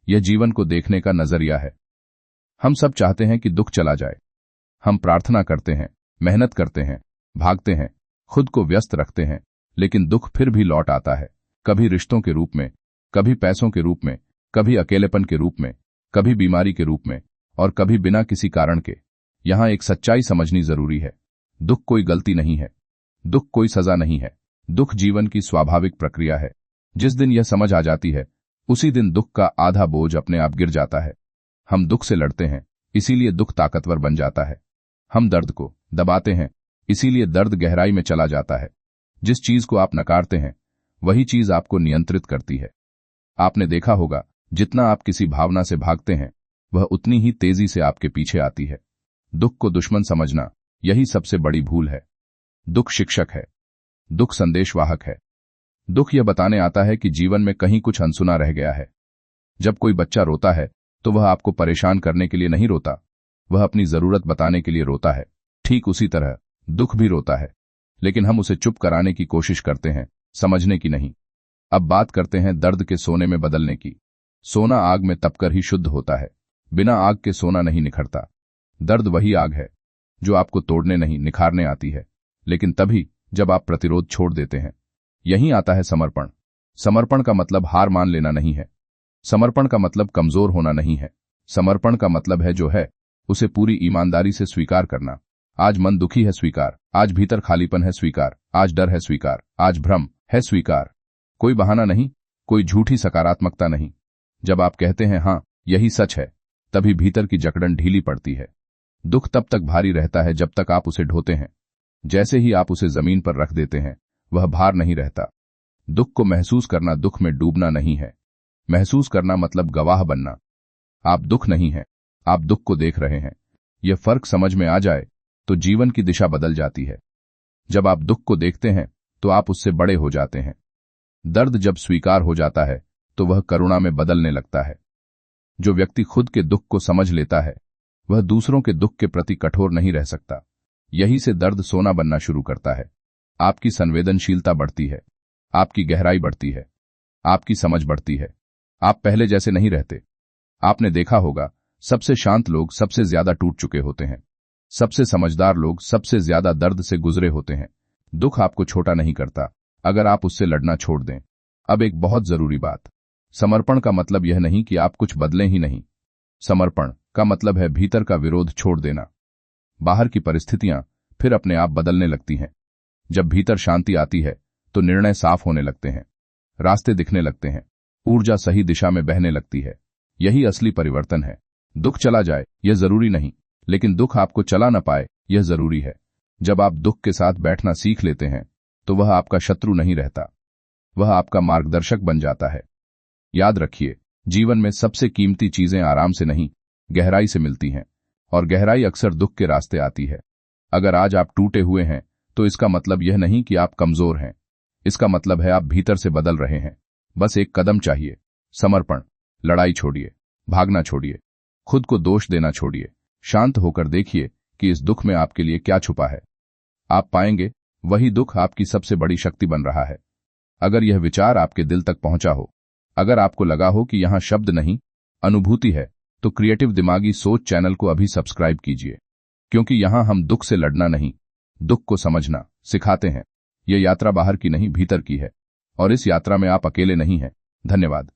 यह जीवन को देखने का नजरिया है। हम सब चाहते हैं कि दुख चला जाए। हम प्रार्थना करते हैं, मेहनत करते हैं, भागते हैं, खुद को व्यस्त रखते हैं, लेकिन दुख फिर भी लौट आता है। कभी रिश्तों के रूप में, कभी पैसों के रूप में, कभी अकेलेपन के रूप में, कभी बीमारी के रूप में, और कभी बिना किसी कारण के। यहां एक सच्चाई समझनी जरूरी है। दुख कोई गलती नहीं है, दुख कोई सजा नहीं है। दुख जीवन की स्वाभाविक प्रक्रिया है। जिस दिन यह समझ आ जाती है, उसी दिन दुख का आधा बोझ अपने आप गिर जाता है। हम दुख से लड़ते हैं, इसीलिए दुख ताकतवर बन जाता है। हम दर्द को दबाते हैं, इसीलिए दर्द गहराई में चला जाता है। जिस चीज को आप नकारते हैं, वही चीज आपको नियंत्रित करती है। आपने देखा होगा, जितना आप किसी भावना से भागते हैं, वह उतनी ही तेजी से आपके पीछे आती है। दुख को दुश्मन समझना, यही सबसे बड़ी भूल है। दुख शिक्षक है, दुख संदेशवाहक है। दुख यह बताने आता है कि जीवन में कहीं कुछ अनसुना रह गया है। जब कोई बच्चा रोता है, तो वह आपको परेशान करने के लिए नहीं रोता, वह अपनी जरूरत बताने के लिए रोता है। ठीक उसी तरह दुख भी रोता है, लेकिन हम उसे चुप कराने की कोशिश करते हैं, समझने की नहीं। अब बात करते हैं दर्द के सोने में बदलने की। सोना आग में तपकर ही शुद्ध होता है, बिना आग के सोना नहीं निखरता। दर्द वही आग है जो आपको तोड़ने नहीं, निखारने आती है, लेकिन तभी जब आप प्रतिरोध छोड़ देते हैं। यहीं आता है समर्पण। समर्पण का मतलब हार मान लेना नहीं है। समर्पण का मतलब कमजोर होना नहीं है। समर्पण का मतलब है जो है, उसे पूरी ईमानदारी से स्वीकार करना। आज मन दुखी है, स्वीकार। आज भीतर खालीपन है, स्वीकार। आज डर है, स्वीकार। आज भ्रम है, स्वीकार। कोई बहाना नहीं, कोई झूठी सकारात्मकता नहीं। जब आप कहते हैं हाँ यही सच है, तभी भीतर की जकड़न ढीली पड़ती है। दुख तब तक भारी रहता है जब तक आप उसे ढोते हैं। जैसे ही आप उसे जमीन पर रख देते हैं, वह भार नहीं रहता। दुख को महसूस करना दुख में डूबना नहीं है। महसूस करना मतलब गवाह बनना। आप दुख नहीं हैं, आप दुख को देख रहे हैं। यह फर्क समझ में आ जाए तो जीवन की दिशा बदल जाती है। जब आप दुख को देखते हैं तो आप उससे बड़े हो जाते हैं। दर्द जब स्वीकार हो जाता है तो वह करुणा में बदलने लगता है। जो व्यक्ति खुद के दुख को समझ लेता है, वह दूसरों के दुख के प्रति कठोर नहीं रह सकता। यही से दर्द सोना बनना शुरू करता है। आपकी संवेदनशीलता बढ़ती है, आपकी गहराई बढ़ती है, आपकी समझ बढ़ती है। आप पहले जैसे नहीं रहते। आपने देखा होगा, सबसे शांत लोग सबसे ज्यादा टूट चुके होते हैं। सबसे समझदार लोग सबसे ज्यादा दर्द से गुजरे होते हैं। दुख आपको छोटा नहीं करता, अगर आप उससे लड़ना छोड़ दें। अब एक बहुत जरूरी बात, समर्पण का मतलब यह नहीं कि आप कुछ बदलें ही नहीं। समर्पण का मतलब है भीतर का विरोध छोड़ देना। बाहर की परिस्थितियां फिर अपने आप बदलने लगती हैं। जब भीतर शांति आती है तो निर्णय साफ होने लगते हैं, रास्ते दिखने लगते हैं, ऊर्जा सही दिशा में बहने लगती है। यही असली परिवर्तन है। दुख चला जाए यह जरूरी नहीं, लेकिन दुख आपको चला न पाए यह जरूरी है। जब आप दुख के साथ बैठना सीख लेते हैं तो वह आपका शत्रु नहीं रहता, वह आपका मार्गदर्शक बन जाता है। याद रखिए, जीवन में सबसे कीमती चीजें आराम से नहीं, गहराई से मिलती हैं, और गहराई अक्सर दुख के रास्ते आती है। अगर आज आप टूटे हुए हैं तो इसका मतलब यह नहीं कि आप कमजोर हैं, इसका मतलब है आप भीतर से बदल रहे हैं। बस एक कदम चाहिए, समर्पण। लड़ाई छोड़िए, भागना छोड़िए, खुद को दोष देना छोड़िए। शांत होकर देखिए कि इस दुख में आपके लिए क्या छुपा है। आप पाएंगे वही दुख आपकी सबसे बड़ी शक्ति बन रहा है। अगर यह विचार आपके दिल तक पहुंचा हो, अगर आपको लगा हो कि यहां शब्द नहीं अनुभूति है, तो क्रिएटिव दिमागी सोच चैनल को अभी सब्सक्राइब कीजिए, क्योंकि यहां हम दुख से लड़ना नहीं, दुख को समझना सिखाते हैं। यह यात्रा बाहर की नहीं, भीतर की है, और इस यात्रा में आप अकेले नहीं हैं। धन्यवाद।